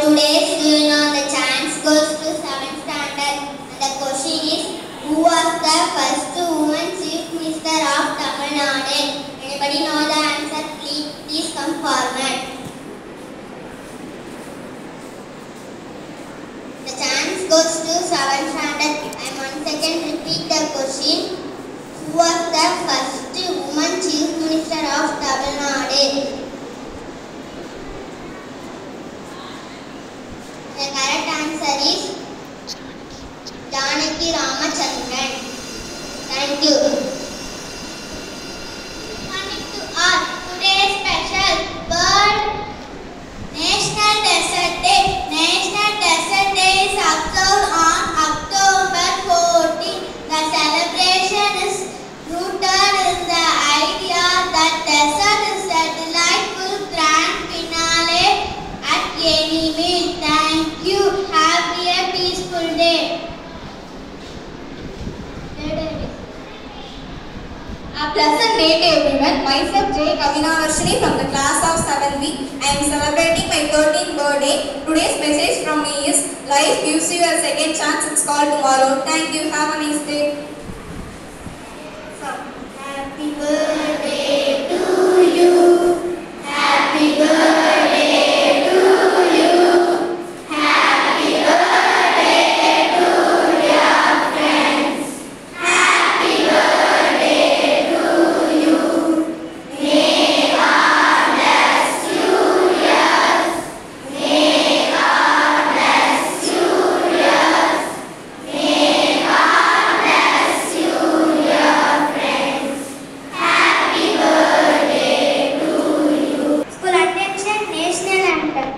Today's student on the chance goes to 7th standard, and the question is, who was the first woman chief minister of Tamil Nadu? Anybody know the answer? Please come forward. The chance goes to 7th standard. I once again repeat the question. Who was the first woman chief minister of Tamil Nadu? The correct answer is Janaki Ramachandran. Thank you. Coming to our today's special bird, National Desert Day. National Desert Day is observed on October 14. The celebration is rooted in the idea that desert is a delightful grand finale at any meal. Thank you. Have a peaceful day. A pleasant day to everyone. Myself J. Kavina Varshini from the class of 7th. I am celebrating my 13th birthday. Today's message from me is, life gives you a second chance. It's called tomorrow. Thank you. Have a nice day. Happy birthday to you. Happy birthday to you. Happy birthday to your friends. Happy birthday to you. May God bless you, yes. May God bless you, yes. May God bless you, your friends. Happy birthday to you. School attention, national anthem.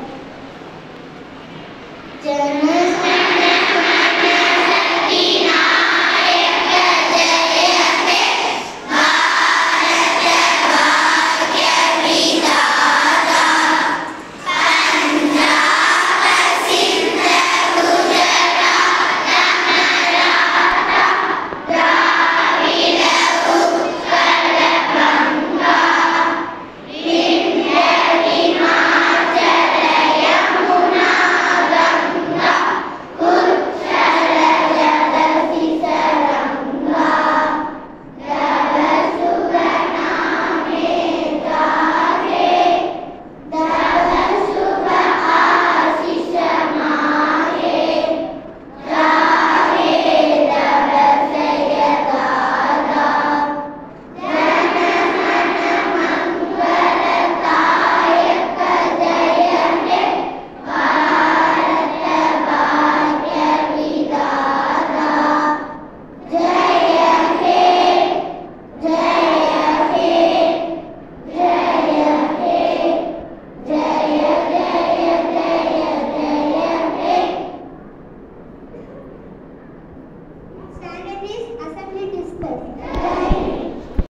Assembly dispersed.